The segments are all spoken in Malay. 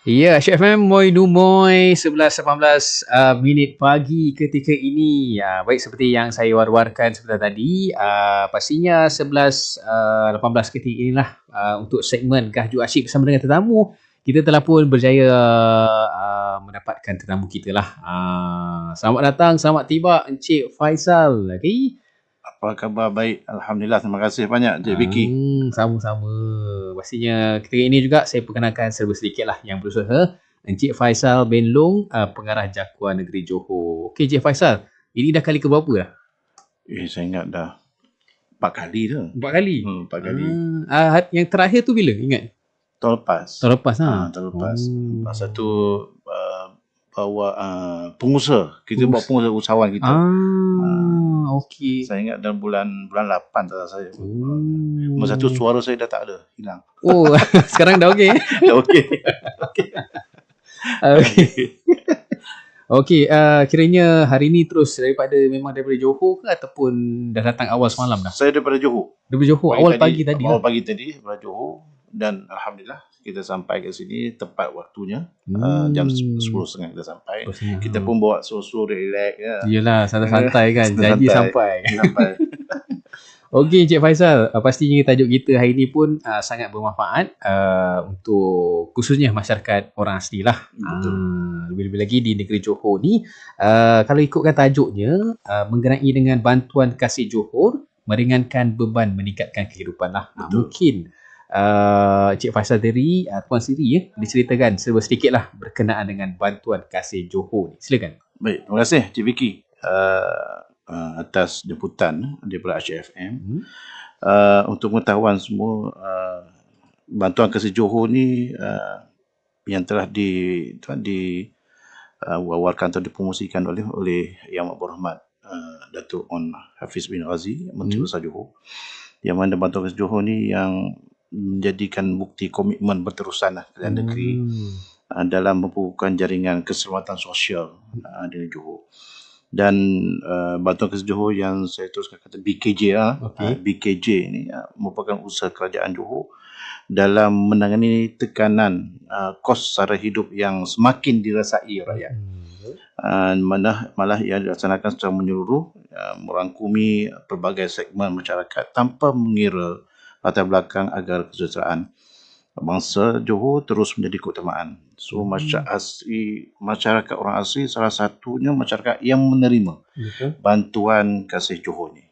Ya, Syed FM Moi Numoy 11.18 minit pagi ketika ini. Baik seperti yang saya war-warkan sebentar tadi, pastinya 11.18 ketika inilah untuk segmen Gajuk Asyik bersama dengan tetamu. Kita telah pun berjaya mendapatkan tetamu kita lah. Selamat datang, selamat tiba Encik Faisal. Okay? Apa khabar? Baik. Alhamdulillah. Terima kasih banyak, Encik Vicky. Sama-sama. Pastinya ketika ini juga saya perkenalkan serba sedikit lah yang berusaha. Encik Faisal bin Long, pengarah Jaguar Negeri Johor. Okey, Encik Faisal. Ini dah kali ke berapa dah? Saya ingat dah 4 kali dah. 4 kali? 4 kali. Yang terakhir tu bila? Ingat? Tahun lepas. Tahun lepas lah? Tahun lepas. Masa tu bawa pengusaha. Kita bawa pengusaha usahawan kita. Okey. Saya ingat dalam bulan 8 tak saya. Masa tu suara saya dah tak ada. Hilang. Oh, sekarang dah okey? Dah okey. Okey, kiranya hari ni terus daripada Johor ke ataupun dah datang awal semalam dah? Saya daripada Johor. Daripada Johor, awal pagi tadi Awal pagi tadi daripada Johor. Dan Alhamdulillah kita sampai ke sini tepat waktunya. Jam 10.30 kita sampai. Kita pun bawa susu relax ya. Yelah, santai-santai kan. Janji sampai. Okey Encik Faisal, pastinya tajuk kita hari ni pun sangat bermanfaat untuk khususnya masyarakat orang asli lah. Lebih-lebih lagi di negeri Johor ni, kalau ikutkan tajuknya, mengenai dengan bantuan kasih Johor, meringankan beban meningkatkan kehidupan lah. Mungkin Encik Faisal sendiri, Tuan sendiri diceritakan serba sedikit lah berkenaan dengan bantuan kasih Johor ni. Silakan. Baik, terima kasih Cik Vicky atas jemputan daripada HFM. Untuk pengetahuan semua, bantuan kasih Johor ni yang telah diwawarkan atau dipromosikan oleh Yang Berhormat Datuk On Hafiz bin Razi, Menteri Besar Johor. Yang mana bantuan kasih Johor ni yang menjadikan bukti komitmen berterusan kerajaan negeri dalam memperkuatkan jaringan keselamatan sosial di Johor. Dan bantuan kasih Johor yang saya teruskan kata BKJ BKJ ini merupakan usaha kerajaan Johor dalam menangani tekanan kos sara hidup yang semakin dirasai rakyat. Malah ia dilaksanakan secara menyeluruh, merangkumi pelbagai segmen masyarakat tanpa mengira latar belakang agar kesejahteraan bangsa Johor terus menjadi keutamaan. So masyarakat orang asli salah satunya masyarakat yang menerima bantuan kasih Johor ni.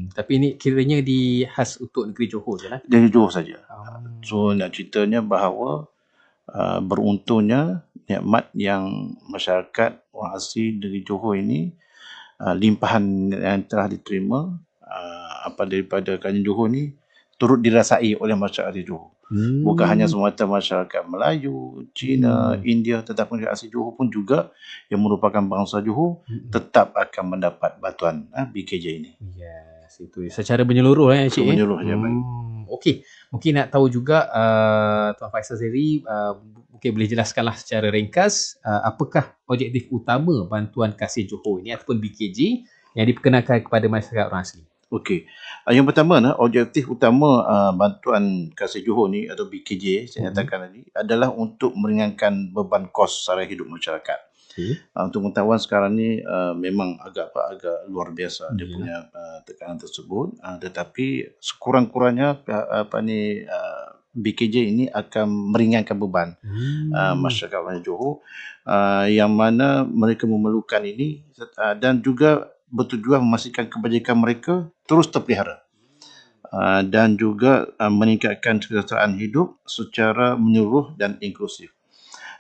Tapi ini kiranya khas untuk negeri Johor je lah? Dari Johor saja. So nak ceritanya bahawa beruntungnya nikmat yang masyarakat orang asli negeri Johor ini, limpahan yang telah diterima daripada kerajaan Johor ni turut dirasai oleh masyarakat di Johor. Bukan hanya semata masyarakat Melayu, Cina, India, tetapi asli Johor pun juga yang merupakan bangsa Johor tetap akan mendapat bantuan BKJ ini. Yes, itu secara menyeluruh lah Cik. Menyeluruh ya, baik. Okey, mungkin nak tahu juga Tuan Faisal sendiri mungkin boleh jelaskanlah secara ringkas apakah objektif utama bantuan kasih Johor ini ataupun BKJ yang diperkenalkan kepada masyarakat orang asli. Okey. Yang pertama, objektif utama bantuan kasih Johor ni atau BKJ saya nyatakan tadi adalah untuk meringankan beban kos sara hidup masyarakat. Untuk pengetahuan sekarang ni memang agak luar biasa dia punya tekanan tersebut, tetapi sekurang-kurangnya BKJ ini akan meringankan beban masyarakat orang Johor yang mana mereka memerlukan ini dan juga bertujuan memastikan kebajikan mereka terus terpelihara dan juga meningkatkan kesejahteraan hidup secara menyeluruh dan inklusif.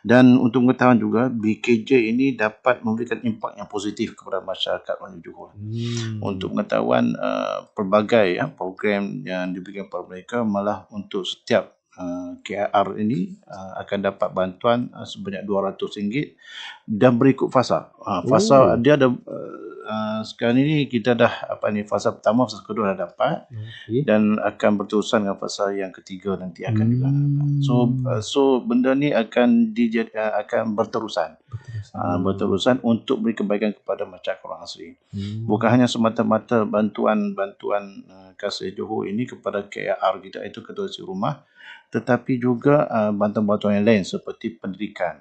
Dan untuk mengetahuan juga, BKJ ini dapat memberikan impak yang positif kepada masyarakat orang Johor. Untuk mengetahuan pelbagai program yang diberikan kepada mereka, malah untuk setiap KR ini akan dapat bantuan sebanyak RM200 dan berikut fasa. Fasa dia ada sekarang ini kita dah fasa pertama, fasa kedua dah dapat dan akan berterusan dengan fasa yang ketiga nanti akan juga dapat. So benda ni akan berterusan. Berterusan untuk beri kebaikan kepada masyarakat orang asli. Bukan hanya semata-mata bantuan Kasih Johor ini kepada KAR kita, itu Ketua Isi Rumah, tetapi juga bantuan-bantuan yang lain seperti pendidikan.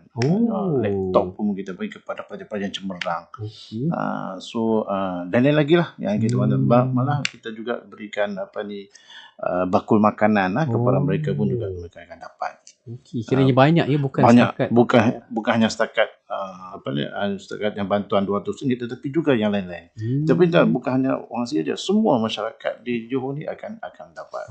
Laptop pun kita bagi kepada pelajar-pelajar yang cemerlang. Dan lain lagi lah yang kita malah kita juga berikan bakul makanan kepada mereka pun juga mereka akan dapat. Kiranya banyak ya, bukan banyak, setakat. bukan hanya setakat setakat yang bantuan RM200, tetapi juga yang lain-lain. Tapi bukan hanya orang asli saja, semua masyarakat di Johor ni akan dapat.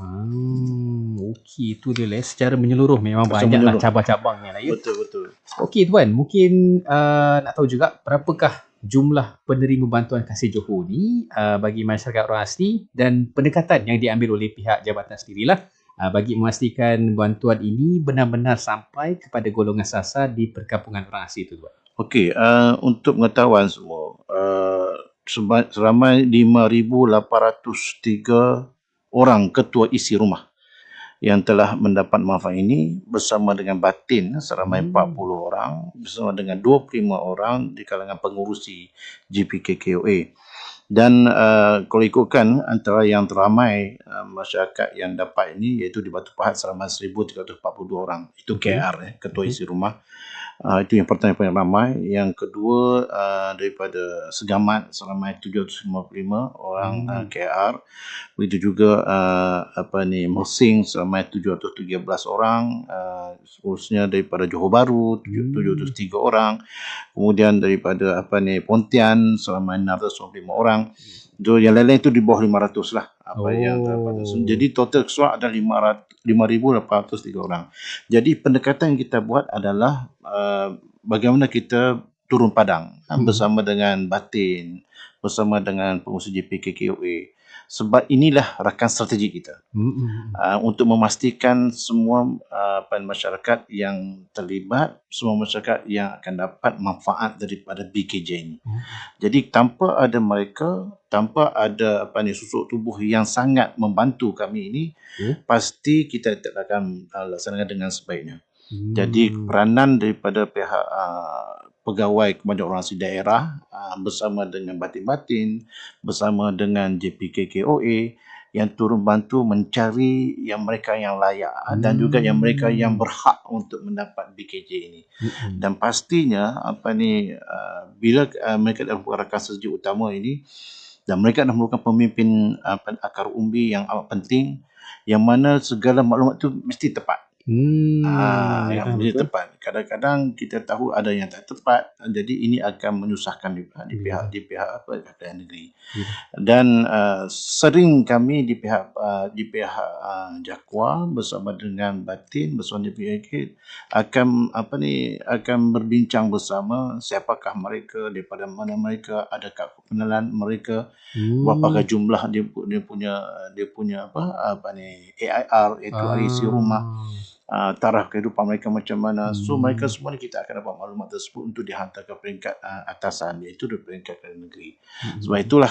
Okey, itu dia lah. Secara menyeluruh memang banyaklah cabang-cabangnya lah ya. Betul. Okey tuan, mungkin nak tahu juga berapakah jumlah penerima bantuan Kasih Johor ni bagi masyarakat orang asli, dan pendekatan yang diambil oleh pihak jabatan sendirilah bagi memastikan bantuan ini benar-benar sampai kepada golongan sasar di perkampungan orang asli itu, tuan. Okey, untuk pengetahuan semua, seramai 5,803 orang ketua isi rumah yang telah mendapat manfaat ini, bersama dengan batin seramai 40 orang, bersama dengan 25 orang di kalangan pengurusi GPKKOA. Dan kalau ikutkan, antara yang teramai masyarakat yang dapat ini iaitu di Batu Pahat seramai 1,342 orang. Itu KR, Ketua Isi Rumah. Itu yang pertama, yang paling ramai. Yang kedua daripada Segamat seramai 755 orang KR. Begitu juga Mersing seramai 713 orang. Seterusnya daripada Johor Bahru 703 orang. Kemudian daripada Pontian seramai 695 orang. Yang lain-lain itu di bawah 500 lah. Jadi total keseluruhan ada 5,803 orang. Jadi pendekatan yang kita buat adalah bagaimana kita turun padang bersama dengan batin, bersama dengan pengurusi JPKKOA. Sebab inilah rakan strategi kita untuk memastikan semua masyarakat yang terlibat, semua masyarakat yang akan dapat manfaat daripada BKJ ini. Jadi tanpa ada mereka, tanpa ada susuk tubuh yang sangat membantu kami ini, pasti kita tidak akan laksanakan dengan sebaiknya. Jadi peranan daripada pihak pegawai kepada orang asli daerah bersama dengan batin-batin, bersama dengan JPKKOA yang turun bantu mencari yang mereka yang layak dan juga yang mereka yang berhak untuk mendapat BKJ ini. Dan pastinya bila mereka dah merupakan rakan strategi utama ini, dan mereka dah merupakan pemimpin akar umbi yang amat penting, yang mana segala maklumat itu mesti tepat. Yang mesti tepat. Kadang-kadang kita tahu ada yang tak tepat, jadi ini akan menyusahkan di pihak kerajaan negeri. Dan sering kami di pihak Jakwa bersama dengan batin, bersama JPK akan berbincang bersama siapakah mereka, daripada mana mereka, adakah kenalan mereka, berapakah jumlah dia punya AIR, iaitu isi rumah, taraf kehidupan mereka macam mana. So mereka semua ni kita akan dapat maklumat tersebut untuk dihantar ke peringkat atasan, iaitu di peringkat negeri. Sebab itulah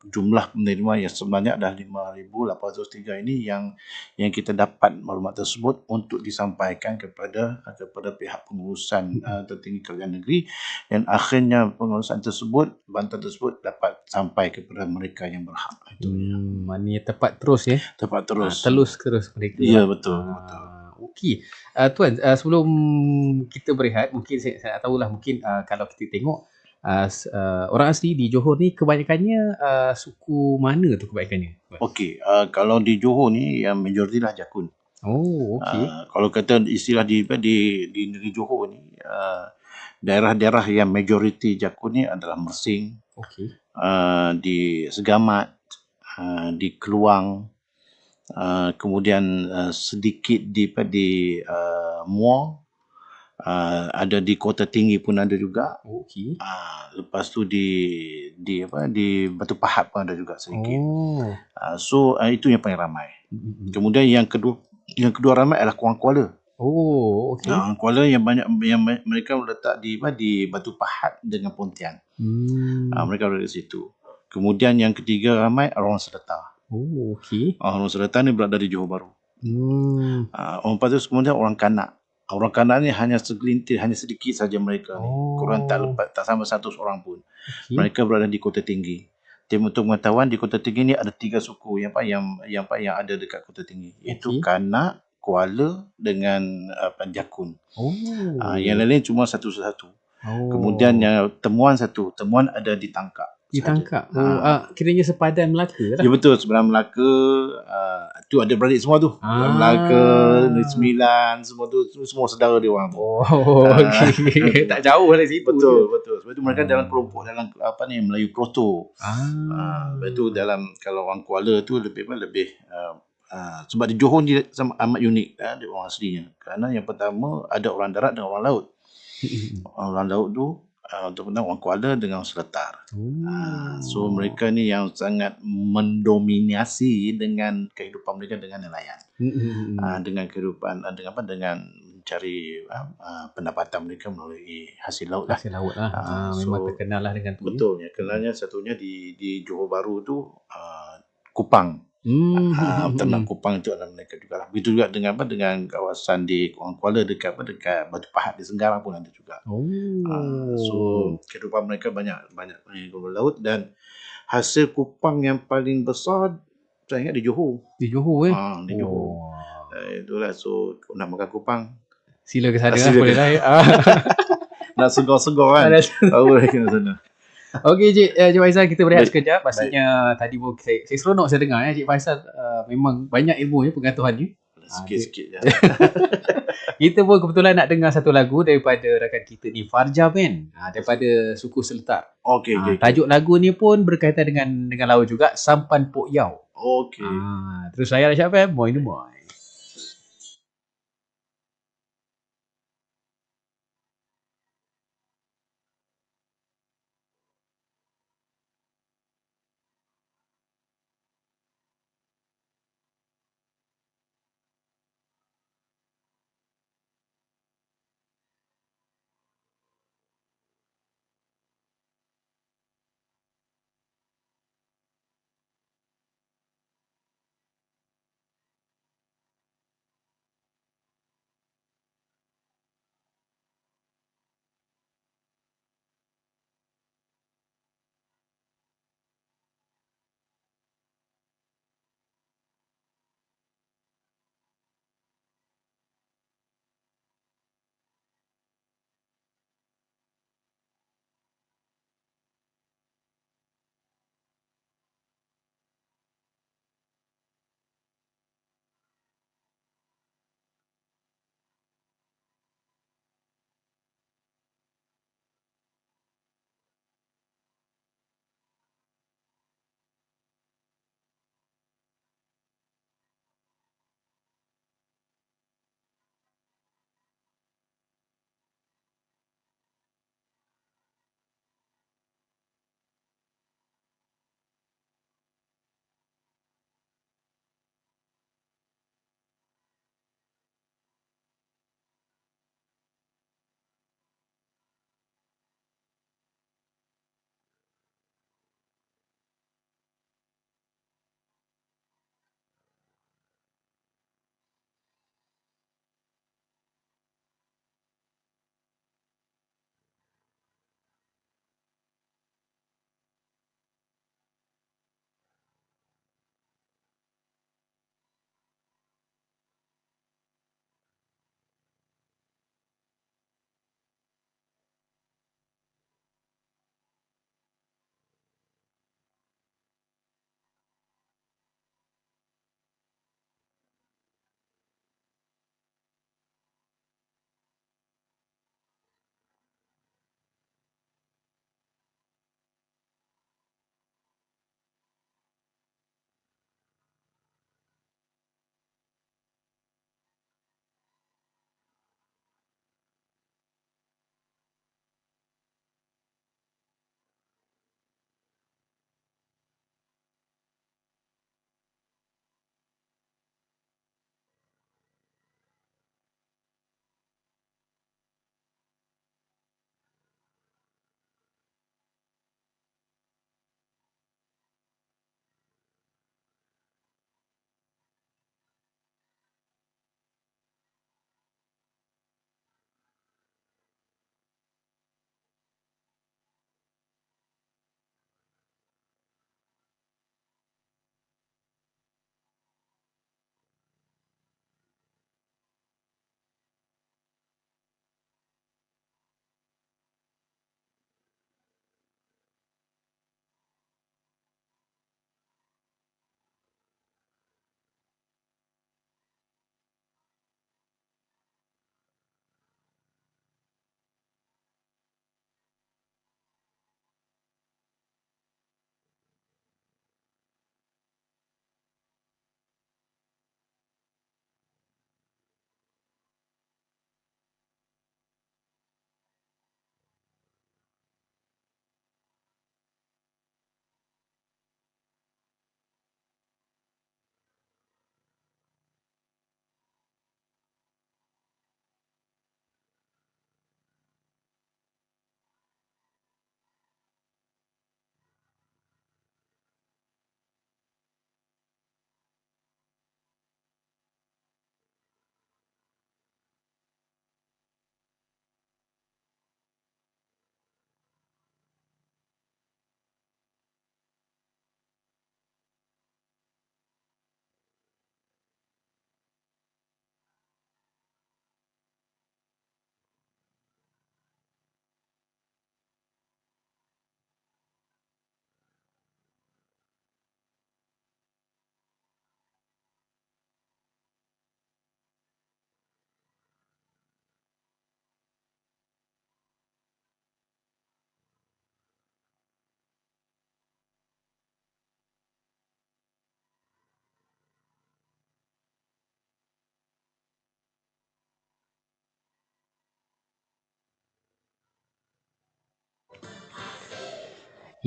jumlah penerima yang sebenarnya adalah 5,803 ini yang kita dapat maklumat tersebut untuk disampaikan kepada pihak pengurusan tertinggi kerajaan negeri, dan akhirnya pengurusan tersebut, bantuan tersebut dapat sampai kepada mereka yang berhak. Itu maknanya tepat terus ya. Tepat terus. Telus terus mereka. Ya, betul. Okey. Tuan, sebelum kita berehat, mungkin saya nak tahulah, mungkin kalau kita tengok orang asli di Johor ni kebanyakannya suku mana tu kebanyakannya? Okey, kalau di Johor ni yang majoriti lah Jakun. Oh, okey. Kalau kata istilah di negeri Johor ni, daerah-daerah yang majoriti Jakun ni adalah Mersing, di Segamat, di Keluang, kemudian sedikit di Muar, ada di Kota Tinggi pun ada juga. Lepas tu di Batu Pahat pun ada juga sedikit. So itu yang paling ramai. Kemudian yang kedua ramai adalah Kuala Kuala. Kuala yang banyak yang mereka letak di Batu Pahat dengan Pontian. Mereka berada di situ. Kemudian yang ketiga ramai orang Seletar. Orang Seletar ni berada di Johor Bahru. Orang lepas tu kemudian orang Kanak. Orang kanan ni hanya segelintir, hanya sedikit saja mereka ni. Korang tak Oh, lepas, tak sampai 100 orang pun. okey. Mereka berada di Kota Tinggi. Tim untuk pengetahuan, di Kota Tinggi ni ada 3 suku yang ada dekat Kota Tinggi, iaitu Okey. Kanak, Kuala dengan Jakun. Oh. Yang lain cuma satu-satu. Oh. Kemudian yang temuan ada di Tangkak. Ditangkap. sahaja. Oh, kiranya sepadan Melaka lah. Ya betul, sebelah Melaka, tu ada beradik semua tu. Melaka, Negeri Sembilan, semua tu semua saudara dia orang tu. Oh, Ah. okey. Tak jauh dari situ. Betul. Sebab tu mereka dalam kelompok, dalam Melayu Proto. Lepas tu dalam, kalau orang Kuala tu lebih sebab di Johor ni amat unik dia orang aslinya. Kerana yang pertama ada orang darat dan orang laut. Orang laut tu orang Kuala dengan orang Seletar. So mereka ni yang sangat mendominasi dengan kehidupan mereka dengan nelayan. Dengan kehidupan dengan mencari pendapatan mereka melalui hasil laut lah. Hasil laut lah. Memang terkenal lah dengan tu. Betul. Yang kenalnya satunya di Johor Bahru tu Kupang. Ternak Kupang itu adalah mereka juga lah. Begitu juga dengan kawasan di Orang Kuala dekat Batu Pahat di Senggarang pun ada juga. So kehidupan mereka banyak di laut, dan hasil kupang yang paling besar saya ingat di Johor. Di Johor Di Johor. Itulah, so nak makan kupang sila ke sana lah, Sila boleh ke- lah. nak segar-segar kan. Boleh kena sana. Okey Cik Faisal, kita berehat sekejap. Pastinya tadi pun saya seronok saya dengar Cik Faisal memang banyak ilmunya, pengetahuannya. Sikit-sikit je. Kita pun kebetulan nak dengar satu lagu daripada rakan kita ni, Farja Band, daripada suku Seletar. Okey. Tajuk lagu ni pun berkaitan dengan laut juga, Sampan Pok Yau. Okey. Terus saya Aisyah FM, Moi Moi.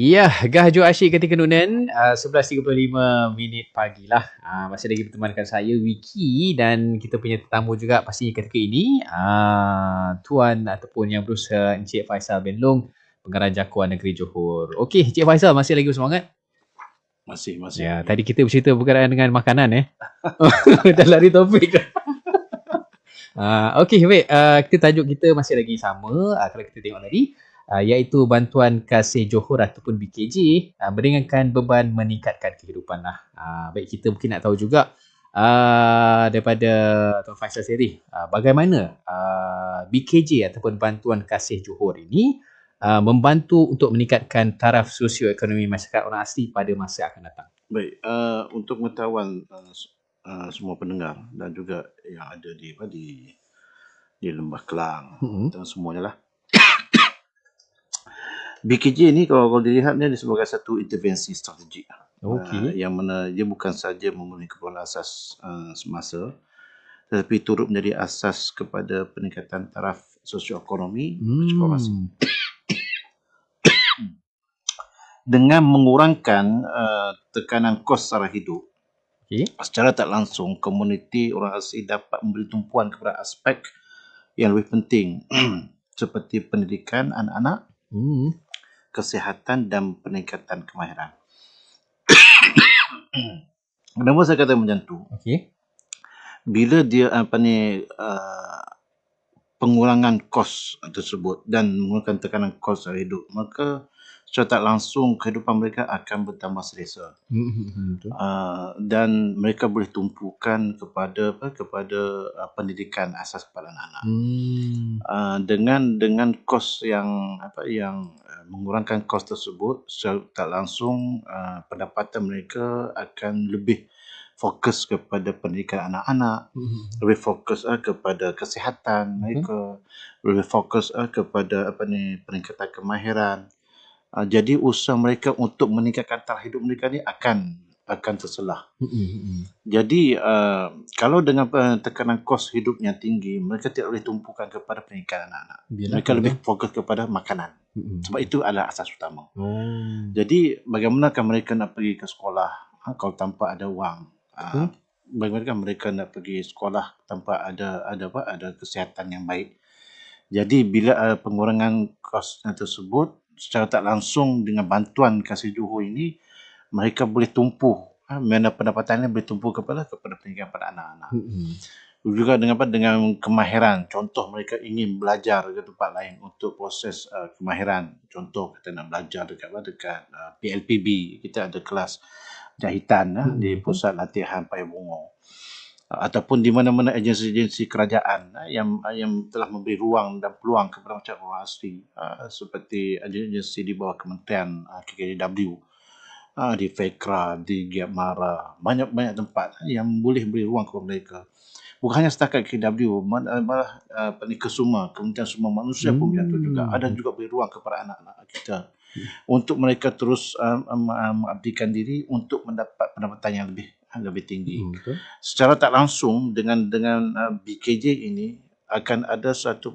Ya, Gahjo Asyik ketika Nunan 11.35 minit pagi lah. Masih lagi bertemankan saya Wiki dan kita punya tetamu juga pastinya ketika ini Tuan ataupun yang berusaha Encik Faisal bin Long, Pengarah Jakuan Negeri Johor. Okey, Encik Faisal masih lagi bersemangat? Masih Ya, tadi kita bercerita berkenaan dengan makanan Dah lari topik. Okey, baik. Kita tajuk kita masih lagi sama kalau kita tengok tadi. Iaitu Bantuan Kasih Johor ataupun BKJ meringankan beban meningkatkan kehidupan lah. Baik, kita mungkin nak tahu juga daripada Tuan Faisal sendiri, bagaimana BKJ ataupun Bantuan Kasih Johor ini membantu untuk meningkatkan taraf sosioekonomi masyarakat orang asli pada masa akan datang. Baik, untuk pengetahuan semua pendengar dan juga yang ada di Lembah Kelang dan semuanya lah. BKJ ni kalau dilihat dia sebagai satu intervensi strategik. Yang mana dia bukan saja memenuhi keperluan asas semasa, tetapi turut menjadi asas kepada peningkatan taraf sosioekonomi masyarakat asli. Dengan mengurangkan tekanan kos sara hidup, secara tak langsung komuniti orang asli dapat memberi tumpuan kepada aspek yang lebih penting seperti pendidikan anak-anak, kesihatan dan peningkatan kemahiran. Kenapa saya kata macam tu? Bila dia pengurangan kos tersebut dan mengurangkan tekanan kos sara hidup, maka secara tak langsung kehidupan mereka akan bertambah selesa. Dan mereka boleh tumpukan kepada pendidikan asas kepada anak-anak. Dengan kos yang mengurangkan kos tersebut, secara tak langsung pendapatan mereka akan lebih fokus kepada pendidikan anak-anak, lebih fokus kepada kesihatan mereka, lebih fokus kepada peningkatan kemahiran. Jadi usaha mereka untuk meningkatkan taraf hidup mereka ni akan terselah. Jadi kalau dengan tekanan kos hidup yang tinggi, mereka tidak boleh tumpukan kepada pendidikan anak-anak. Mereka lebih fokus kepada makanan. Sebab itu adalah asas utama. Jadi bagaimanakah mereka nak pergi ke sekolah kalau tanpa ada wang? Bagaimanakah mereka nak pergi sekolah tanpa ada kesihatan yang baik? Jadi bila pengurangan kos tersebut, secara tak langsung dengan bantuan Kasih Johor ini, mereka boleh tumpu, mana pendapatannya boleh tumpu kepada pendidikan pada anak-anak. Juga dengan kemahiran, contoh mereka ingin belajar ke tempat lain untuk proses kemahiran. Contoh kita nak belajar dekat PLPB, kita ada kelas jahitan di pusat latihan Payah Bungo. Ataupun di mana-mana agensi-agensi kerajaan yang telah memberi ruang dan peluang kepada masyarakat orang asli, seperti agensi di bawah Kementerian KKDW, di FEKRA, di Giap Mara, banyak tempat yang boleh beri ruang kepada mereka. Bukan hanya setakat KKDW, malah Kesuma, Kementerian Sumber Manusia pun macam tu juga. Ada juga beri ruang kepada anak-anak kita untuk mereka terus mengabdikan diri untuk mendapat pendapatan yang lebih tinggi. Secara tak langsung dengan BKJ ini akan ada satu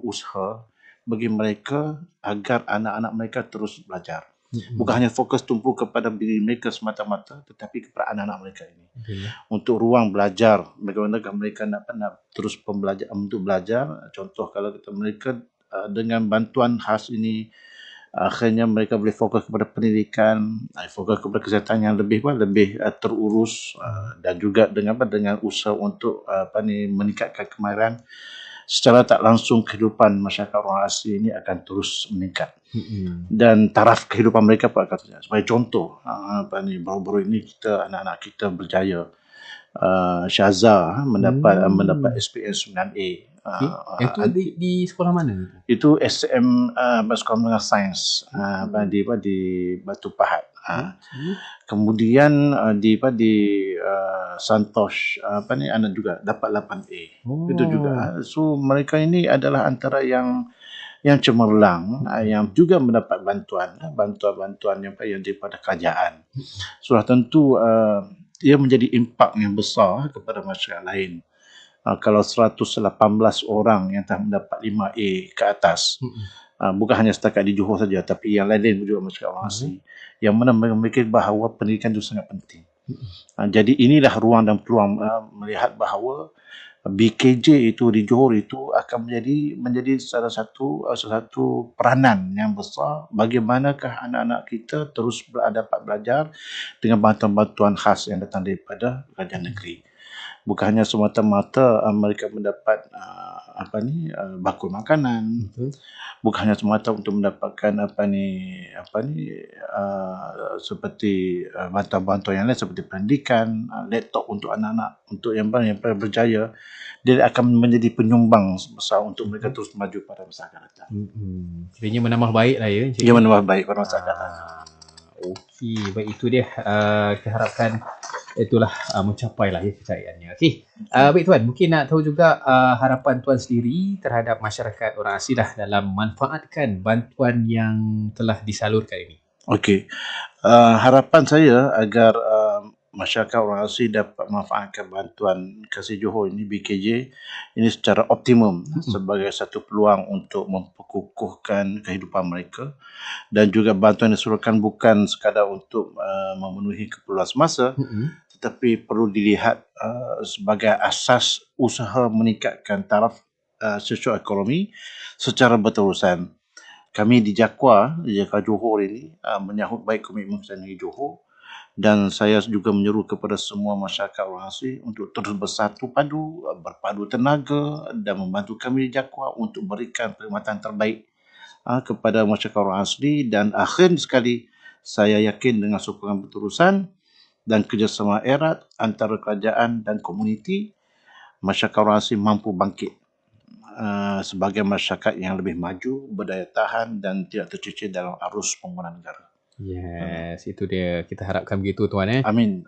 usaha bagi mereka agar anak-anak mereka terus belajar. Bukan hanya fokus tumpu kepada diri mereka semata-mata, tetapi kepada anak-anak mereka ini. Untuk ruang belajar, bagaimana mereka nak terus untuk belajar. Contoh kalau mereka dengan bantuan khas ini, akhirnya mereka boleh fokus kepada pendidikan, fokus kepada kesihatan yang lebih terurus, dan juga dengan usaha untuk meningkatkan kemahiran. Secara tak langsung kehidupan masyarakat orang asli ini akan terus meningkat. Dan taraf kehidupan mereka pun akan terus. Sebagai contoh, baru-baru ini anak-anak kita berjaya. Syaza mendapat SPS 9A. Itu di sekolah mana? Itu SM Sekolah Menengah Sains di Batu Pahat. Kemudian di Santosh anak juga dapat 8A. Itu juga. So mereka ini adalah antara yang cemerlang, yang juga mendapat bantuan yang daripada kerajaan. Sudah tentu ia menjadi impak yang besar kepada masyarakat lain. Kalau 118 orang yang telah mendapat 5A ke atas, bukan hanya setakat di Johor saja, tapi yang lain-lain juga masyarakat orang asli, yang mana memikir bahawa pendidikan itu sangat penting. Jadi inilah ruang dan peluang melihat bahawa BKJ itu di Johor itu akan menjadi salah satu peranan yang besar bagaimanakah anak-anak kita terus dapat belajar dengan bantuan-bantuan khas yang datang daripada kerajaan negeri. Bukan hanya semata-mata mereka mendapat bakul makanan, bukan hanya semata untuk mendapatkan seperti bantuan-bantuan yang lain seperti pendidikan, laptop untuk anak-anak, untuk yang berjaya, dia akan menjadi penyumbang besar untuk mereka terus maju pada masa akan datang. Sebenarnya menambah baik lah ya. Ia menambah baik pada masa akan datang. Okey, baik itu dia. Kita harapkan itulah mencapai lah ya kecayaannya. Okey. Baik tuan, mungkin nak tahu juga harapan tuan sendiri terhadap masyarakat orang asli lah dalam manfaatkan bantuan yang telah disalurkan ini. Okey. Harapan saya agar masyarakat orang asli dapat manfaatkan bantuan Kasih Johor ini, BKJ ini secara optimum sebagai satu peluang untuk memperkukuhkan kehidupan mereka, dan juga bantuan disalurkan bukan sekadar untuk memenuhi keperluan semasa, tetapi perlu dilihat sebagai asas usaha meningkatkan taraf sosioekonomi secara berterusan. Kami di Jakwa Johor ini menyahut baik komitmen Perdana Negeri Johor, dan saya juga menyeru kepada semua masyarakat orang asli untuk terus bersatu padu, berpadu tenaga dan membantu kami di Jakwa untuk berikan perkhidmatan terbaik kepada masyarakat orang asli. Dan akhir sekali, saya yakin dengan sokongan berterusan dan kerjasama erat antara kerajaan dan komuniti, masyarakat orang asli mampu bangkit sebagai masyarakat yang lebih maju, berdaya tahan dan tidak tercicir dalam arus pembangunan negara. Yes, itu dia. Kita harapkan begitu tuan. Amin.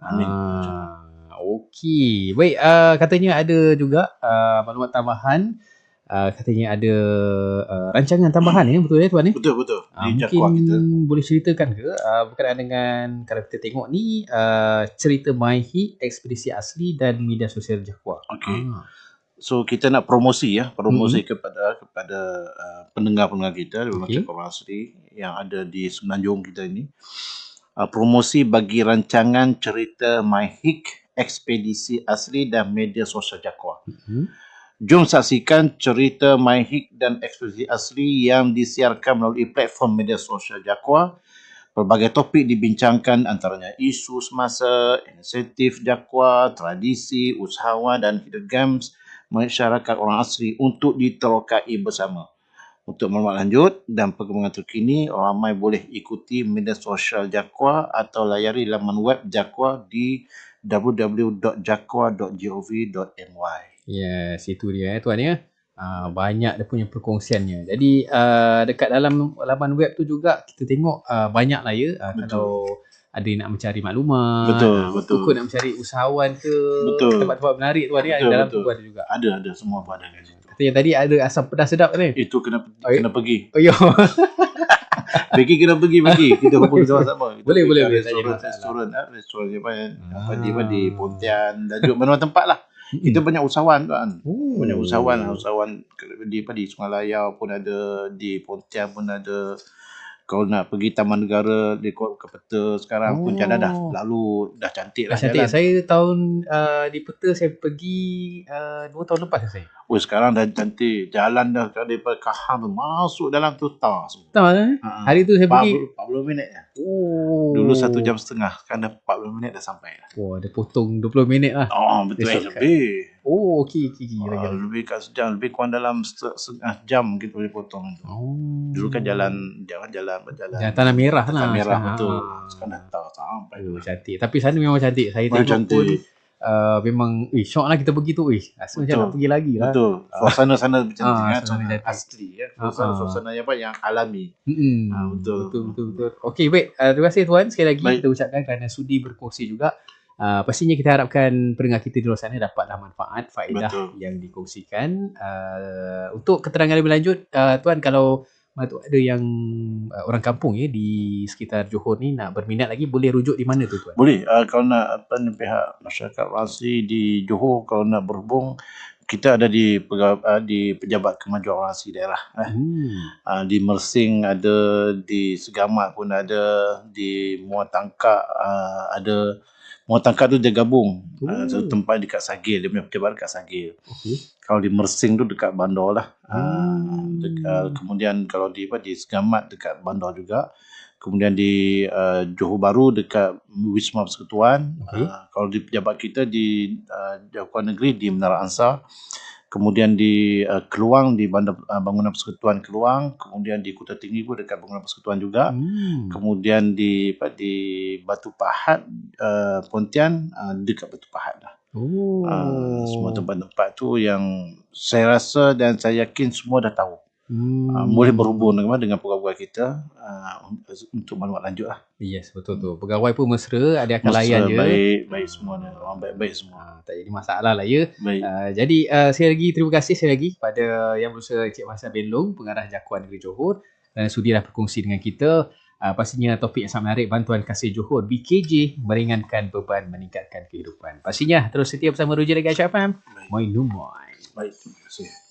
Okey. Baik, katanya ada juga maklumat tambahan. Katanya ada rancangan tambahan ya, betul ya tuan? Betul. Di Mungkin kita boleh ceritakan ke berkenaan dengan kalau kita tengok ni cerita MyHit, ekspedisi asli dan media sosial Jakwa. Okey. So kita nak promosi kepada pendengar-pendengar kita dari masyarakat orang asli yang ada di Semenanjung kita ini. Promosi bagi rancangan cerita MyHit, ekspedisi asli dan media sosial Jakwa. Jom saksikan cerita MyHit dan ekspedisi asli yang disiarkan melalui platform media sosial Jakwa. Pelbagai topik dibincangkan, antaranya isu semasa, inisiatif Jakwa, tradisi, usahawan dan hidden gems masyarakat orang asli untuk diterokai bersama. Untuk maklumat lanjut dan perkembangan terkini, ramai boleh ikuti media sosial Jakwa atau layari laman web Jakwa di www.jakwa.gov.my. Yes, itu dia tuan ya. Banyak dia punya perkongsiannya. Jadi dekat dalam laman web tu juga kita tengok banyak lah ya. Kalau ada yang nak mencari maklumat, betul. Kau nak mencari usahawan ke, tempat-tempat menarik tu ada dalam tu ada juga. Ada semua ada kat situ. Katanya tadi ada asam pedas sedap ni. Itu kena pergi. Oh ya. Pergi kena pergi. Kita hubungi sama-sama. Boleh. Restoran di Pontian dan juga mana-mana tempat lah. Kita banyak usahawan kan. Banyak usahawan di Sungai Layar pun ada, di Pontian pun ada. Kalau nak pergi Taman Negara di Kota Peta sekarang pun jalan dah lalu dah cantik lah. Cantik. Saya tahun di Peta saya pergi 2 tahun lepas saya. Sekarang dah cantik. Jalan dah daripada Kahang tu masuk dalam tu tar semua. Hari tu saya pergi 40 minit. Dulu 1 jam setengah. Sekarang dah 40 minit dah sampai dah. Dia potong 20 minit lah. Betul. Lebih. Okey. Lebih kat sejam, lebih kurang dalam setengah jam kita boleh potong tu. Dulu kan jalan berjalan. Jalan Tanah Merah lah. Tanah Merah betul. Sekarang dah tahu sampai. Cantik. Tapi sana memang cantik. Saya tengok pun memang syok lah kita pergi tu. Rasa macam nak pergi lagi lah. Betul. Suasana sana cantik. Asli ya. Suasana yang alami. Betul. Okey, baik. Terima kasih tuan. Sekali lagi kita ucapkan kerana sudi berkongsi juga. Pastinya kita harapkan pendengar kita di luar sana dapatlah manfaat, faedah yang dikongsikan. Untuk keterangan lebih lanjut, tuan, kalau ada yang orang kampung di sekitar Johor ni nak berminat lagi, boleh rujuk di mana tu tuan? Boleh. Kalau nak pihak masyarakat asli di Johor, kalau nak berhubung, kita ada di Pejabat Kemajuan Orang Asli Daerah. Di Mersing ada, di Segamat pun ada, di Muar Tangkak ada. Muar Tangkak tu dia gabung. Satu tempat dekat Sagil, dia punya pejabat dekat Sagil. Kalau di Mersing tu dekat Bandar lah. Kemudian kalau di Segamat dekat Bandar juga. Kemudian di Johor Bahru dekat Wisma Persekutuan. Kalau di pejabat kita di Jabatan Negeri di Menara Ansar. Kemudian di Keluang di Bangunan Persekutuan Keluang. Kemudian di Kota Tinggi pun dekat Bangunan Persekutuan juga. Kemudian di Batu Pahat Pontian dekat Batu Pahat lah. Semua tempat-tempat tu yang saya rasa dan saya yakin semua dah tahu. Boleh berhubung dengan pegawai kita untuk maklumat lanjut lah. Yes, betul tu. Pegawai pun mesra, ada akan layan je. Baik semua. Orang baik-baik semua. Tak jadi masalah lah ya. Jadi sekali lagi terima kasih pada Yang Berusaha Encik Hassan bin Long, Pengarah Jakuan Negeri Johor, dan sudilah berkongsi dengan kita. Pastinya topik yang sangat menarik, Bantuan Kasih Johor BKJ, meringankan beban, meningkatkan kehidupan. Pastinya terus setia bersama Ruja Dekat FM. Moi. Baik, terima kasih.